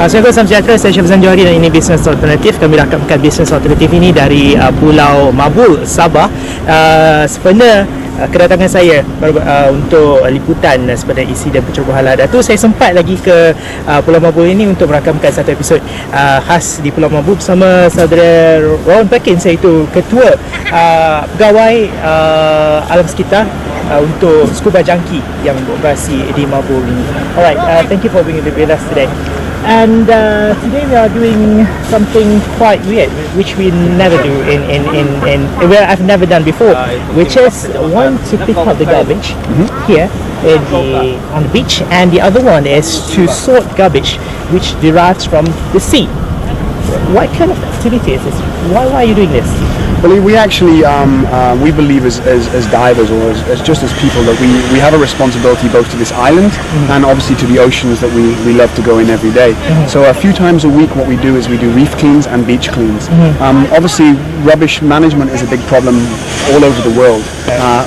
Assalamualaikum, salam sejahtera. Saya Syafzan Johari dan ini Bisnes Alternatif. Kami rakamkan Bisnes Alternatif ini dari Pulau Mabul, Sabah. Sebenarnya kedatangan saya untuk liputan sebenarnya isi dan pencerobohan Datuk, saya sempat lagi ke Pulau Mabul ini untuk merakamkan satu episod khas di Pulau Mabul bersama saudara Ron Perkins, iaitu ketua pegawai alam sekitar untuk scuba junkie yang beroperasi di Mabul ini. Alright, thank you for being with us today. And today we are doing something quite weird, which we never do well, I've never done before, which is one to pick up the garbage here on the beach, and the other one is to sort garbage which derives from the sea. What kind of activity is this? Why are you doing this? Well, we actually we believe as divers or as just as people that we have a responsibility both to this island and obviously to the oceans that we love to go in every day. So a few times a week what we do is we do reef cleans and beach cleans. Obviously rubbish management is a big problem all over the world,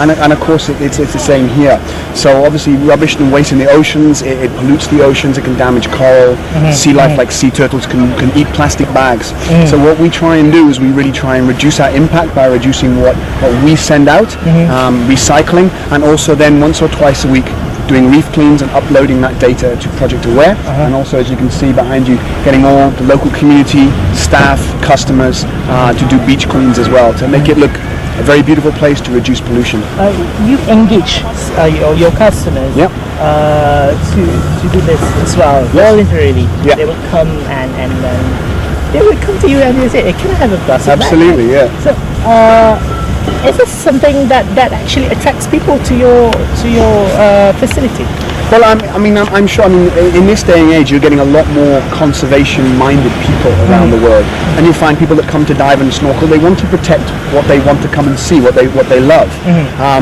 and of course it's the same here. So obviously rubbish and waste in the oceans, it pollutes the oceans, it can damage coral, sea life like sea turtles can eat plastic bags. So what we try and do is we really try and reduce our impact by reducing what we send out, recycling, and also then once or twice a week doing reef cleans and uploading that data to Project Aware, and also, as you can see behind you, getting all the local community, staff, customers to do beach cleans as well, to make it look a very beautiful place to reduce pollution. You engage your customers to do this as well, voluntarily. They will come and they would come to you and they say, "Can I have a glass of that?" Absolutely, yeah. So, is this something that actually attracts people to your facility? Well, I'm sure. In this day and age, you're getting a lot more conservation-minded people around the world, and you find people that come to dive and snorkel. They want to protect what they want to come and see, what they love,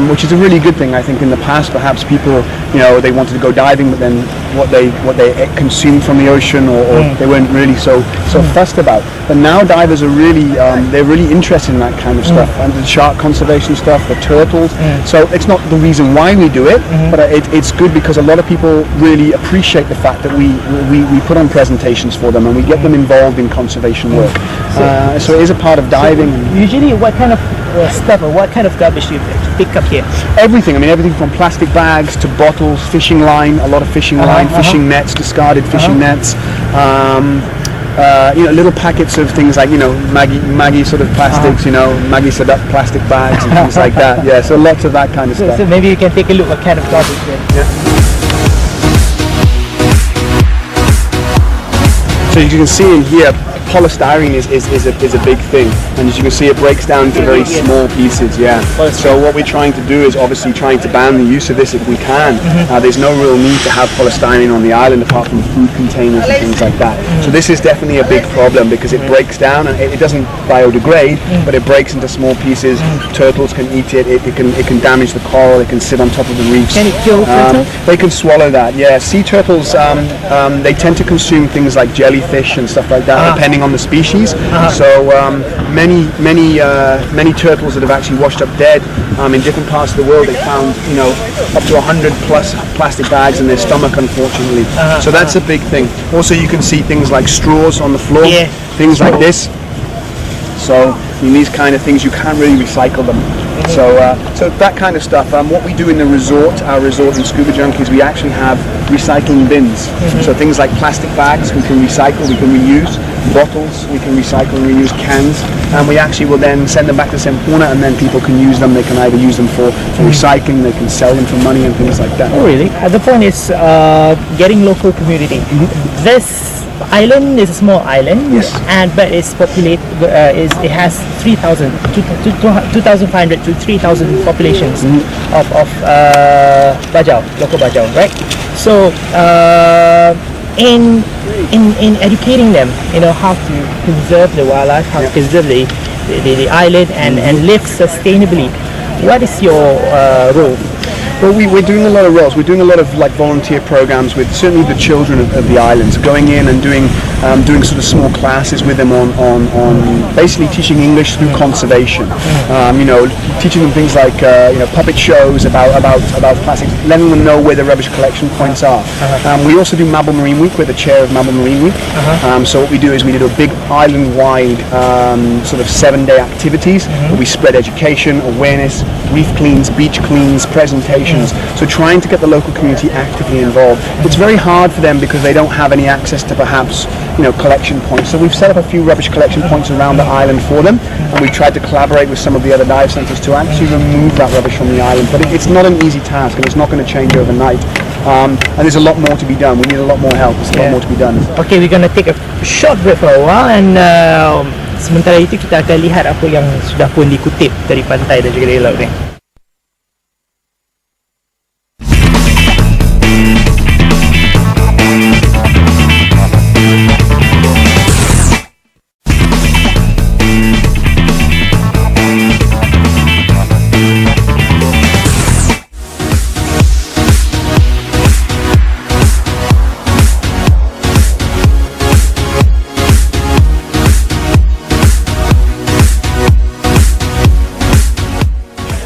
which is a really good thing. I think in the past, perhaps people, they wanted to go diving, but then what they consumed from the ocean, or they weren't really so fussed about. But now divers are really they're really interested in that kind of stuff, and the shark conservation stuff, the turtles. So it's not the reason why we do it, but it's good because a lot of people really appreciate the fact that we put on presentations for them and we get them involved in conservation work. So it is a part of diving. So usually, what kind of stuff or what kind of garbage do you pick up here? Everything. Everything from plastic bags to bottles, fishing line, a lot of fishing line, fishing nets, discarded fishing nets. Little packets of things like Maggie sort of plastics, Maggie Sadat plastic bags and things like that. Yeah, so lots of that kind of stuff. So maybe you can take a look what kind of garbage there. Yeah. So as you can see in here, polystyrene is a big thing, and as you can see, it breaks down into very small pieces. Yeah. So what we're trying to do is obviously trying to ban the use of this if we can. There's no real need to have polystyrene on the island apart from food containers and things like that. So this is definitely a big problem because it breaks down and it doesn't biodegrade, but it breaks into small pieces. Turtles can eat it. It can damage the coral. It can sit on top of the reefs. Can it kill turtles? They can swallow that. Yeah. Sea turtles they tend to consume things like jellyfish and stuff like that, depending on the species. So many turtles that have actually washed up dead in different parts of the world, they found up to 100 plus plastic bags in their stomach, unfortunately. So that's a big thing. Also, you can see things like straws on the floor, things like this. So these kind of things, you can't really recycle them. So that kind of stuff. What we do in the resort, our resort in Scuba Junkies, we actually have recycling bins. So things like plastic bags, we can recycle, we can reuse. Bottles, we can recycle and reuse. Cans, and we actually will then send them back to Sempurna, and then people can use them. They can either use them for recycling, they can sell them for money and things like that. Oh, really? The point is getting local community. This island is a small island, but it's populated. It has 2,500 to 3,000 populations of bajau, local bajau, right? So in educating them, how to conserve the wildlife, how to conserve the island and live sustainably. What is your role? Well, we're doing a lot of roles. We're doing a lot of like volunteer programs with certainly the children of the islands, going in and doing sort of small classes with them on basically teaching English through conservation. Teaching them things like puppet shows about plastics, letting them know where the rubbish collection points are. We also do Mabul Marine Week. We're the chair of Mabul Marine Week. So what we do is we do a big island-wide sort of 7-day activities where we spread education, awareness, reef cleans, beach cleans, presentations. So trying to get the local community actively involved. It's very hard for them because they don't have any access to perhaps collection points. So we've set up a few rubbish collection points around the island for them, and we've tried to collaborate with some of the other dive centres to actually remove that rubbish from the island. But it's not an easy task, and it's not going to change overnight. And there's a lot more to be done. We need a lot more help. There's a lot more to be done. Okay, we're going to take a short break for a while, and sementara itu kita akan lihat apa yang sudah pun dikutip dari pantai dan juga dari laut ni.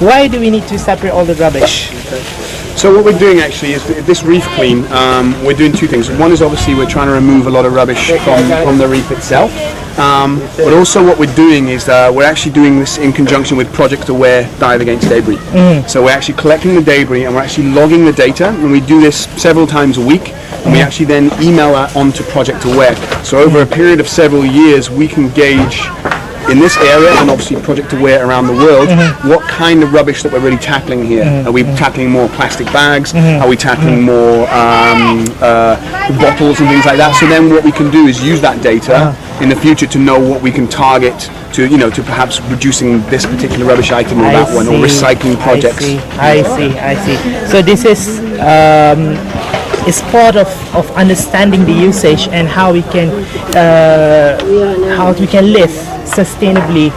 Why do we need to separate all the rubbish? So what we're doing actually is this reef clean, we're doing two things. One is obviously we're trying to remove a lot of rubbish from the reef itself. But also what we're doing is we're actually doing this in conjunction with Project Aware Dive Against Debris. So we're actually collecting the debris and we're actually logging the data, and we do this several times a week, and we actually then email that onto Project Aware. So over a period of several years we can gauge in this area and obviously Project Aware around the world, what kind of rubbish that we're really tackling here. Are we tackling more plastic bags? Are we tackling more bottles and things like that? So then what we can do is use that data in the future to know what we can target to perhaps reducing this particular rubbish item or that one, or recycling projects. I see. So this is part of understanding the usage and how we can live sustainably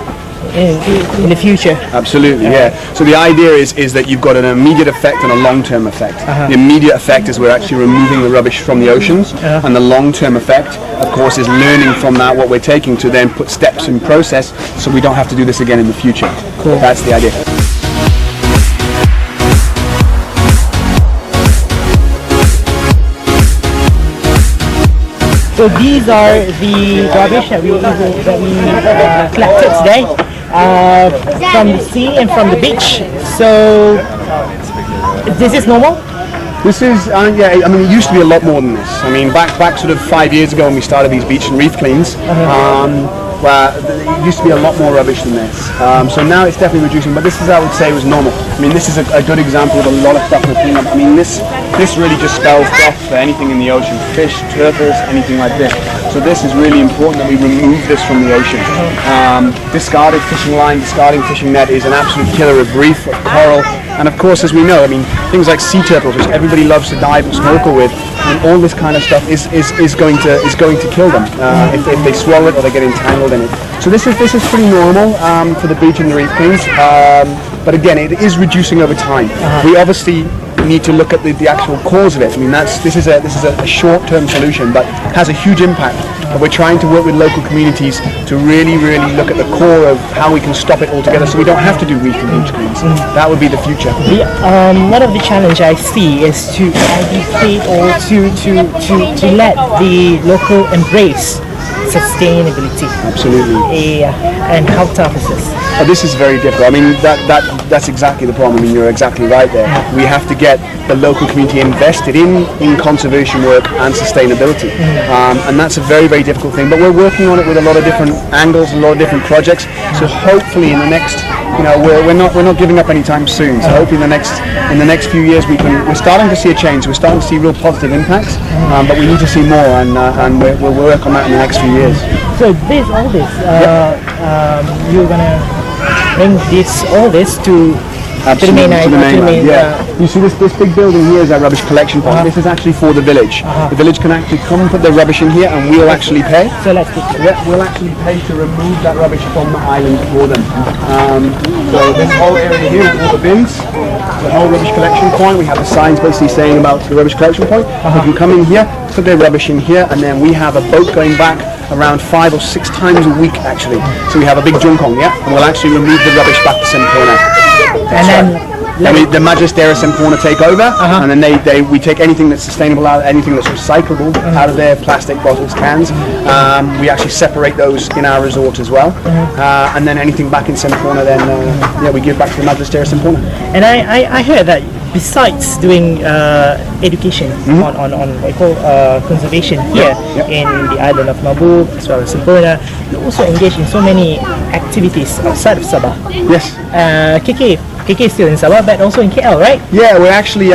in the future. Absolutely, yeah. So the idea is that you've got an immediate effect and a long-term effect. The immediate effect is we're actually removing the rubbish from the oceans, and the long-term effect, of course, is learning from that what we're taking to then put steps in process so we don't have to do this again in the future. Cool. That's the idea. So these are the rubbish that we collected today from the sea and from the beach. So this is normal? This is, it used to be a lot more than this. I mean, back sort of 5 years ago when we started these beach and reef cleans, where it used to be a lot more rubbish than this. So now it's definitely reducing, but this is, I would say, was normal. I mean, this is a good example of a lot of stuff we're cleaning up. I mean, this really just spells death for anything in the ocean. Fish, turtles, anything like this. So this is really important that we remove this from the ocean. Discarded fishing line, discarding fishing net is an absolute killer of reef, of coral, and of course, as we know, I mean, things like sea turtles, which everybody loves to dive and snorkel with, and all this kind of stuff is going to kill them if they swallow it or they get entangled in it. So this is pretty normal for the beach and the reef cleans, but again, it is reducing over time. We obviously need to look at the actual cause of it. I mean, this is a short-term solution, but has a huge impact. But we're trying to work with local communities to really look at the core of how we can stop it altogether, so we don't have to do reef and beach cleans. That would be the future. One of the challenge I see is to educate or to let the local embrace sustainability. Absolutely. And how tough is this? This is very difficult. I mean, that's exactly the problem. I mean, you're exactly right there. We have to get the local community invested in conservation work and sustainability, and that's a very difficult thing. But we're working on it with a lot of different angles, a lot of different projects. So hopefully, in the next, we're not giving up anytime soon. So hopefully, in the next few years, we're starting to see a change. We're starting to see real positive impacts, but we need to see more, and we'll work on that in the next few years. So you're gonna bring all this to Absolutely, main to the line, mainland. Yeah. You see this big building here is our rubbish collection point. This is actually for the village. The village can actually come and put their rubbish in here, and we'll actually pay. So let's get Yeah, we'll actually pay to remove that rubbish from the island for them. So this whole area here is all the bins, the whole rubbish collection point. We have the signs basically saying about the rubbish collection point. They can come in here, put their rubbish in here, and then we have a boat going back around 5 or 6 times a week actually. So we have a big junkong, and we'll actually remove the rubbish back to Sempurna. and then The Majestera Sempurna take over, and then we take anything that's sustainable out, anything that's recyclable out of their plastic bottles, cans. We actually separate those in our resort as well, and then anything back in Sempurna, then we give back to the Majestera Sempurna. And I heard that besides doing education on what you call conservation here in the island of Mabul as well as Sempurna, you also engage in so many activities outside of Sabah. Yes. KK is still in Sabah, but also in KL, right? Yeah, we actually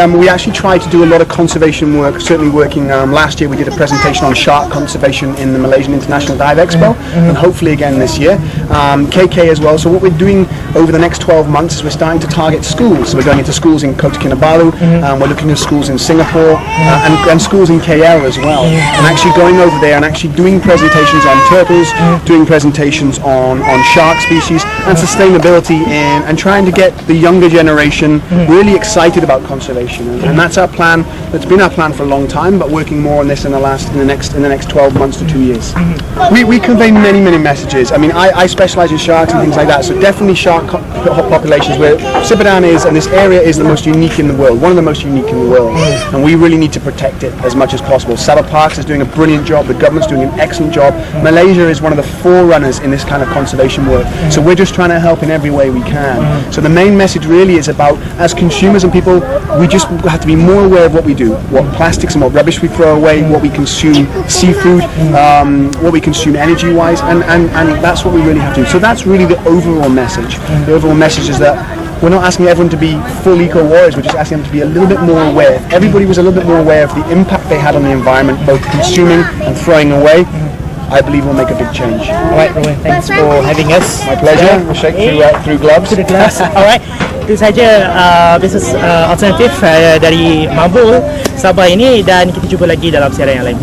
try to do a lot of conservation work. Certainly working last year, we did a presentation on shark conservation in the Malaysian International Dive Expo, and hopefully again this year. KK as well. So what we're doing over the next 12 months is we're starting to target schools. So we're going into schools in Kota Kinabalu, we're looking at schools in Singapore, and schools in KL as well. And actually going over there and actually doing presentations on turtles, doing presentations on shark species and sustainability, and trying to get the younger generation really excited about conservation, and that's our plan. It's been our plan for a long time, but working more on this in the next 12 months to 2 years. We convey many messages. I mean, I specialize in sharks and things like that, so definitely shark populations where Sipadan is, and this area is the most unique in the world, one of the most unique in the world, and we really need to protect it as much as possible. Sabah Parks is doing a brilliant job, the government's doing an excellent job. Malaysia is one of the forerunners in this kind of conservation work, so we're just trying to help in every way we can. So the main message really is about, as consumers and people, we just have to be more aware of what we do, what plastics and what rubbish we throw away, what we consume, seafood, what we consume energy-wise, and that's what we really have to do. So that's really the overall message. The overall message is that we're not asking everyone to be full eco-warriors, we're just asking them to be a little bit more aware. If everybody was a little bit more aware of the impact they had on the environment, both consuming and throwing away, I believe we'll make a big change. Alright, Rowan, thanks for having us. My pleasure. We'll shake through gloves. To the glass. Alright, itu saja Bisnes Alternatif dari Mabul, Sabah ini, dan kita jumpa lagi dalam siaran yang lain.